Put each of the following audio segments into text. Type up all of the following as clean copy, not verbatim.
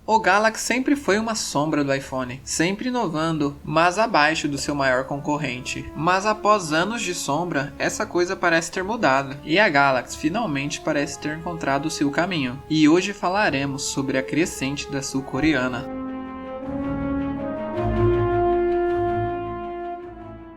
O Galaxy sempre foi uma sombra do iPhone, sempre inovando, mas abaixo do seu maior concorrente. Mas após anos de sombra, essa coisa parece ter mudado, e a Galaxy finalmente parece ter encontrado o seu caminho. E hoje falaremos sobre a crescente da sul-coreana.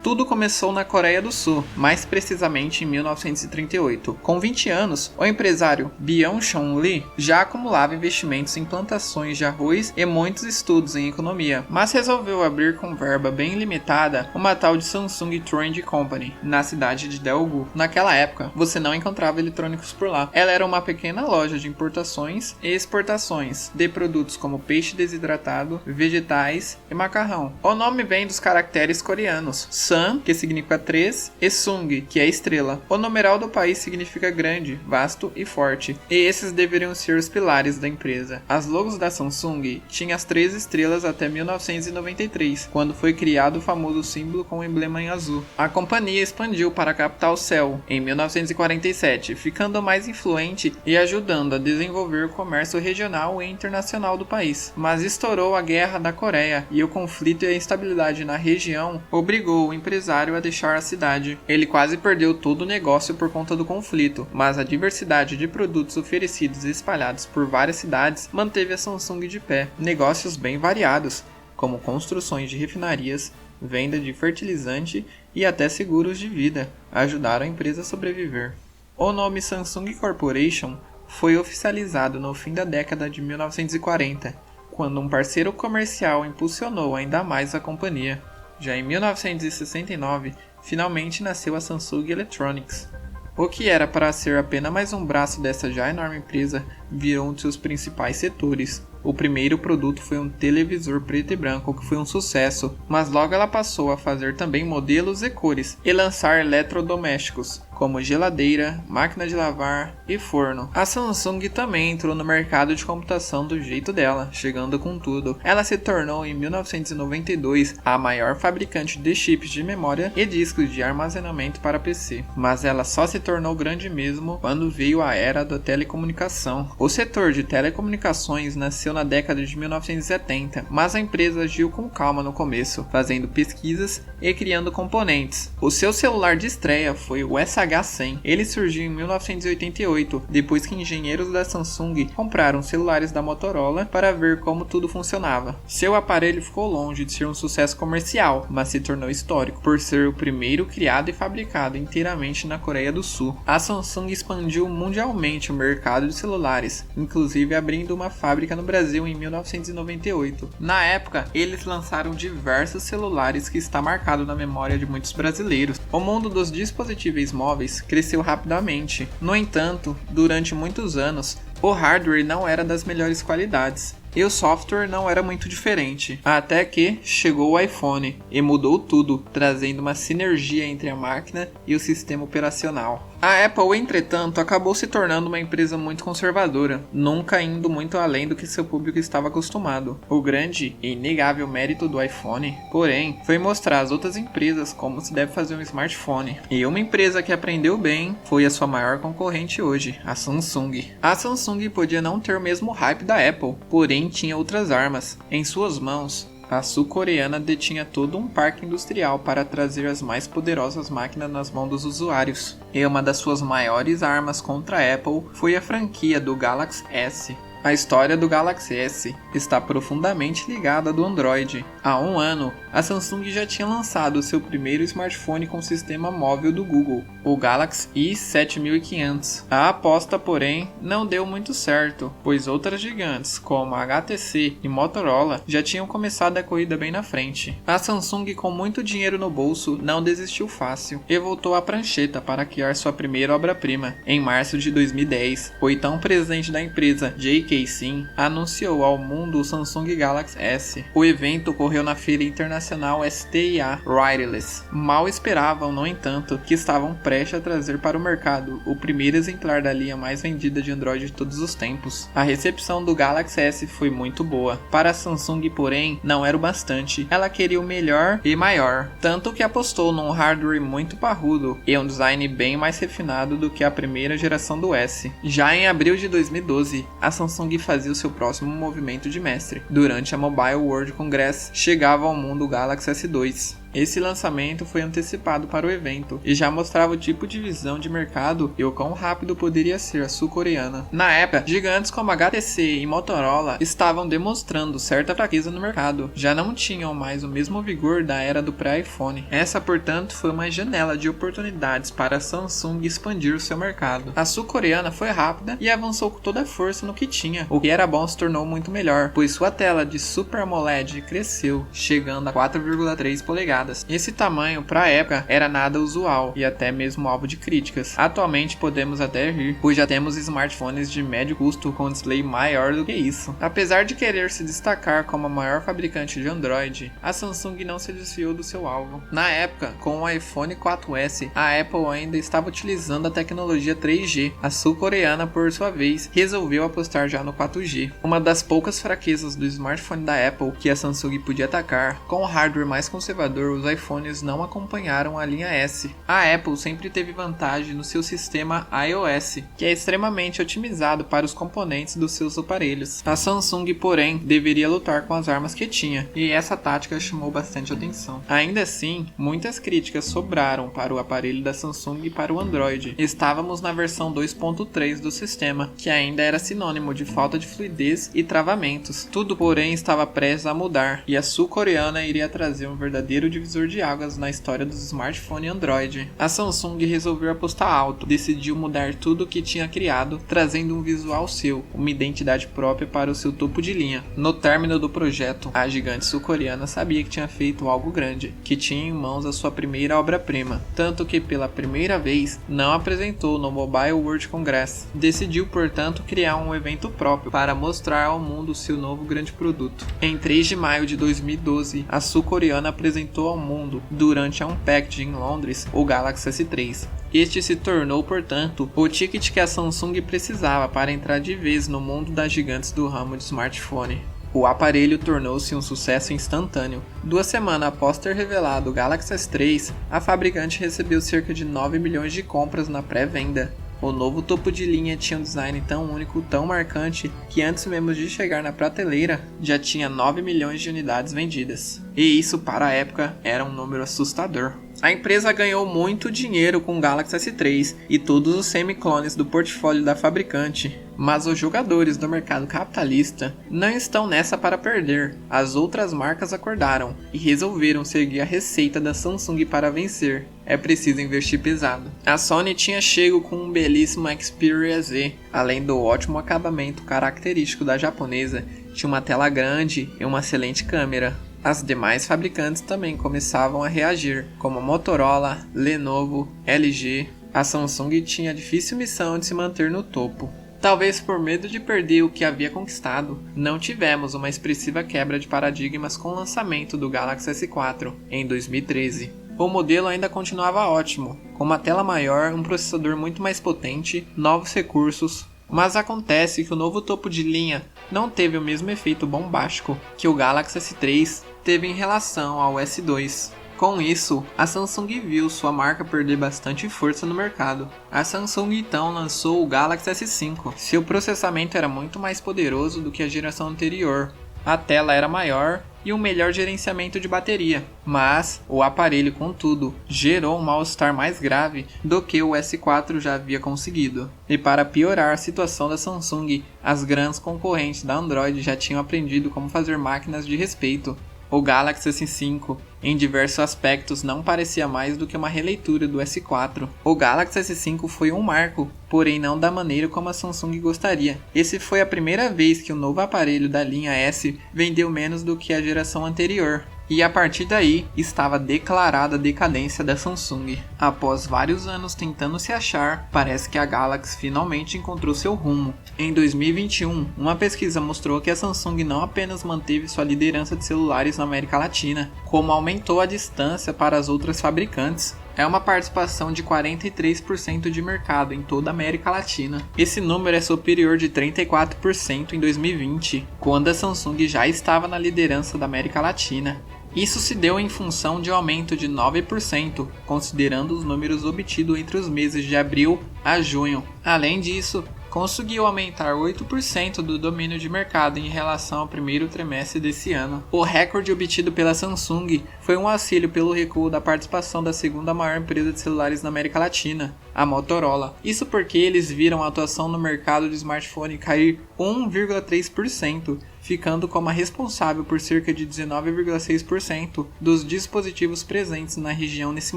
Tudo começou na Coreia do Sul, mais precisamente em 1938. Com 20 anos, o empresário Byung-Chul Lee já acumulava investimentos em plantações de arroz e muitos estudos em economia, mas resolveu abrir com verba bem limitada uma tal de Samsung Trend Company, na cidade de Daegu. Naquela época, você não encontrava eletrônicos por lá. Ela era uma pequena loja de importações e exportações de produtos como peixe desidratado, vegetais e macarrão. O nome vem dos caracteres coreanos San, que significa 3, e Sung, que é estrela. O numeral do país significa grande, vasto e forte, e esses deveriam ser os pilares da empresa. As logos da Samsung tinham as 3 estrelas até 1993, quando foi criado o famoso símbolo com o emblema em azul. A companhia expandiu para a capital Seul em 1947, ficando mais influente e ajudando a desenvolver o comércio regional e internacional do país. Mas estourou a Guerra da Coreia e o conflito e a instabilidade na região obrigou o empresário a deixar a cidade. Ele quase perdeu todo o negócio por conta do conflito, mas a diversidade de produtos oferecidos e espalhados por várias cidades manteve a Samsung de pé. Negócios bem variados, como construções de refinarias, venda de fertilizante e até seguros de vida, ajudaram a empresa a sobreviver. O nome Samsung Corporation foi oficializado no fim da década de 1940, quando um parceiro comercial impulsionou ainda mais a companhia. Já em 1969, finalmente nasceu a Samsung Electronics. O que era para ser apenas mais um braço dessa já enorme empresa, virou um de seus principais setores. O primeiro produto foi um televisor preto e branco que foi um sucesso, mas logo ela passou a fazer também modelos e cores e lançar eletrodomésticos, como geladeira, máquina de lavar e forno. A Samsung também entrou no mercado de computação do jeito dela, chegando com tudo. Ela se tornou em 1992 a maior fabricante de chips de memória e discos de armazenamento para PC, mas ela só se tornou grande mesmo quando veio a era da telecomunicação. O setor de telecomunicações nasceu na década de 1970, mas a empresa agiu com calma no começo, fazendo pesquisas e criando componentes. O seu celular de estreia foi o SH100. Ele surgiu em 1988, depois que engenheiros da Samsung compraram celulares da Motorola para ver como tudo funcionava. Seu aparelho ficou longe de ser um sucesso comercial, mas se tornou histórico por ser o primeiro criado e fabricado inteiramente na Coreia do Sul. A Samsung expandiu mundialmente o mercado de celulares, inclusive abrindo uma fábrica no Brasil em 1998. Na época, eles lançaram diversos celulares que está marcado na memória de muitos brasileiros. O mundo dos dispositivos móveis cresceu rapidamente. No entanto, durante muitos anos, o hardware não era das melhores qualidades e o software não era muito diferente, até que chegou o iPhone e mudou tudo, trazendo uma sinergia entre a máquina e o sistema operacional. A Apple, entretanto, acabou se tornando uma empresa muito conservadora, nunca indo muito além do que seu público estava acostumado. O grande e inegável mérito do iPhone, porém, foi mostrar às outras empresas como se deve fazer um smartphone. E uma empresa que aprendeu bem foi a sua maior concorrente hoje, a Samsung. A Samsung podia não ter o mesmo hype da Apple, porém tinha outras armas em suas mãos. A sul-coreana detinha todo um parque industrial para trazer as mais poderosas máquinas nas mãos dos usuários. E uma das suas maiores armas contra a Apple foi a franquia do Galaxy S. A história do Galaxy S está profundamente ligada à do Android. Há um ano, a Samsung já tinha lançado seu primeiro smartphone com sistema móvel do Google, o Galaxy i7500. A aposta, porém, não deu muito certo, pois outras gigantes, como a HTC e Motorola, já tinham começado a corrida bem na frente. A Samsung, com muito dinheiro no bolso, não desistiu fácil e voltou à prancheta para criar sua primeira obra-prima. Em março de 2010, o então presidente da empresa, J.K. Sim, anunciou ao mundo o Samsung Galaxy S. O evento ocorreu na feira internacional STIA Wireless. Mal esperavam, no entanto, que estavam prestes a trazer para o mercado o primeiro exemplar da linha mais vendida de Android de todos os tempos. A recepção do Galaxy S foi muito boa. Para a Samsung, porém, não era o bastante. Ela queria o melhor e maior, tanto que apostou num hardware muito parrudo e um design bem mais refinado do que a primeira geração do S. Já em abril de 2012, a Samsung Samsung fazia o seu próximo movimento de mestre. Durante a Mobile World Congress, chegava ao mundo o Galaxy S2. Esse lançamento foi antecipado para o evento e já mostrava o tipo de visão de mercado e o quão rápido poderia ser a sul-coreana. Na época, gigantes como HTC e Motorola estavam demonstrando certa fraqueza no mercado, já não tinham mais o mesmo vigor da era do pré-iPhone. Essa, portanto, foi uma janela de oportunidades para a Samsung expandir o seu mercado. A sul-coreana foi rápida e avançou com toda a força no que tinha. O que era bom se tornou muito melhor, pois sua tela de Super AMOLED cresceu, chegando a 4,3 polegadas. Esse tamanho, para a época, era nada usual e até mesmo alvo de críticas. Atualmente podemos até rir, pois já temos smartphones de médio custo com display maior do que isso. Apesar de querer se destacar como a maior fabricante de Android, a Samsung não se desviou do seu alvo. Na época, com o iPhone 4S, a Apple ainda estava utilizando a tecnologia 3G. A sul-coreana, por sua vez, resolveu apostar já no 4G. Uma das poucas fraquezas do smartphone da Apple que a Samsung podia atacar, com o hardware mais conservador, os iPhones não acompanharam a linha S. A Apple sempre teve vantagem no seu sistema iOS, que é extremamente otimizado para os componentes dos seus aparelhos. A Samsung, porém, deveria lutar com as armas que tinha, e essa tática chamou bastante atenção. Ainda assim, muitas críticas sobraram para o aparelho da Samsung e para o Android. Estávamos na versão 2.3 do sistema, que ainda era sinônimo de falta de fluidez e travamentos. Tudo, porém, estava prestes a mudar, e a sul-coreana iria trazer um verdadeiro divisor de águas na história dos smartphones Android. A Samsung resolveu apostar alto, decidiu mudar tudo o que tinha criado, trazendo um visual seu, uma identidade própria para o seu topo de linha. No término do projeto, a gigante sul-coreana sabia que tinha feito algo grande, que tinha em mãos a sua primeira obra-prima, tanto que pela primeira vez não apresentou no Mobile World Congress. Decidiu, portanto, criar um evento próprio para mostrar ao mundo seu novo grande produto. Em 3 de maio de 2012, a sul-coreana apresentou ao mundo, durante a Unpacked em Londres, o Galaxy S3. Este se tornou, portanto, o ticket que a Samsung precisava para entrar de vez no mundo das gigantes do ramo de smartphone. O aparelho tornou-se um sucesso instantâneo. 2 semanas após ter revelado o Galaxy S3, a fabricante recebeu cerca de 9 milhões de compras na pré-venda. O novo topo de linha tinha um design tão único, tão marcante, que antes mesmo de chegar na prateleira, já tinha 9 milhões de unidades vendidas. E isso, para a época, era um número assustador. A empresa ganhou muito dinheiro com o Galaxy S3 e todos os semi-clones do portfólio da fabricante. Mas os jogadores do mercado capitalista não estão nessa para perder. As outras marcas acordaram e resolveram seguir a receita da Samsung para vencer. É preciso investir pesado. A Sony tinha chego com um belíssimo Xperia Z, além do ótimo acabamento característico da japonesa, tinha uma tela grande e uma excelente câmera. As demais fabricantes também começavam a reagir, como Motorola, Lenovo, LG. A Samsung tinha a difícil missão de se manter no topo. Talvez por medo de perder o que havia conquistado, não tivemos uma expressiva quebra de paradigmas com o lançamento do Galaxy S4 em 2013. O modelo ainda continuava ótimo, com uma tela maior, um processador muito mais potente, novos recursos. Mas acontece que o novo topo de linha não teve o mesmo efeito bombástico que o Galaxy S3 teve em relação ao S2. Com isso, a Samsung viu sua marca perder bastante força no mercado. A Samsung então lançou o Galaxy S5. Seu processamento era muito mais poderoso do que a geração anterior. A tela era maior e um melhor gerenciamento de bateria, mas o aparelho, contudo, gerou um mal-estar mais grave do que o S4 já havia conseguido. E para piorar a situação da Samsung, as grandes concorrentes da Android já tinham aprendido como fazer máquinas de respeito. O Galaxy S5, em diversos aspectos, não parecia mais do que uma releitura do S4. O Galaxy S5 foi um marco, porém não da maneira como a Samsung gostaria. Esse foi a primeira vez que o novo aparelho da linha S vendeu menos do que a geração anterior. E a partir daí, estava declarada a decadência da Samsung. Após vários anos tentando se achar, parece que a Galaxy finalmente encontrou seu rumo. Em 2021, uma pesquisa mostrou que a Samsung não apenas manteve sua liderança de celulares na América Latina, como aumentou a distância para as outras fabricantes. É uma participação de 43% de mercado em toda a América Latina. Esse número é superior de 34% em 2020, quando a Samsung já estava na liderança da América Latina. Isso se deu em função de um aumento de 9%, considerando os números obtidos entre os meses de abril a junho. Além disso, conseguiu aumentar 8% do domínio de mercado em relação ao primeiro trimestre desse ano. O recorde obtido pela Samsung foi um auxílio pelo recuo da participação da segunda maior empresa de celulares na América Latina, a Motorola. Isso porque eles viram a atuação no mercado de smartphone cair 1,3%, ficando como a responsável por cerca de 19,6% dos dispositivos presentes na região nesse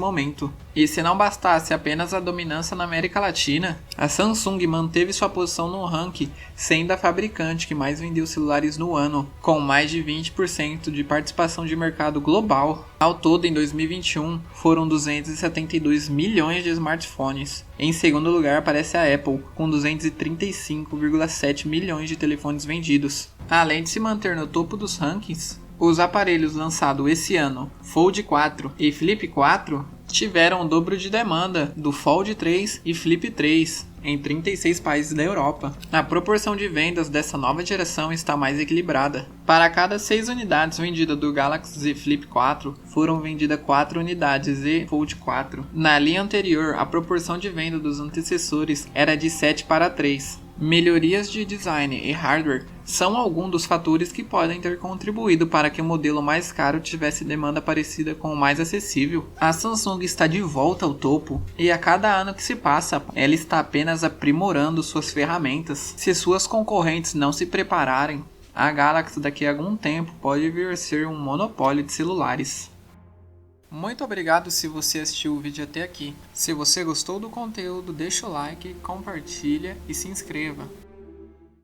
momento. E se não bastasse apenas a dominância na América Latina, a Samsung manteve sua posição no ranking, sendo a fabricante que mais vendeu celulares no ano, com mais de 20% de participação de mercado global. Ao todo, em 2021, foram 272 milhões de smartphones. Em segundo lugar aparece a Apple, com 235,7 milhões de telefones vendidos. Além de se manter no topo dos rankings, os aparelhos lançados esse ano, Fold 4 e Flip 4, tiveram o dobro de demanda do Fold 3 e Flip 3 em 36 países da Europa. A proporção de vendas dessa nova geração está mais equilibrada. Para cada 6 unidades vendidas do Galaxy Z Flip 4, foram vendidas 4 unidades Z Fold 4. Na linha anterior, a proporção de venda dos antecessores era de 7 para 3. Melhorias de design e hardware são alguns dos fatores que podem ter contribuído para que o modelo mais caro tivesse demanda parecida com o mais acessível. A Samsung está de volta ao topo e a cada ano que se passa, ela está apenas aprimorando suas ferramentas. Se suas concorrentes não se prepararem, a Galaxy daqui a algum tempo pode vir a ser um monopólio de celulares. Muito obrigado se você assistiu o vídeo até aqui. Se você gostou do conteúdo, deixa o like, compartilha e se inscreva.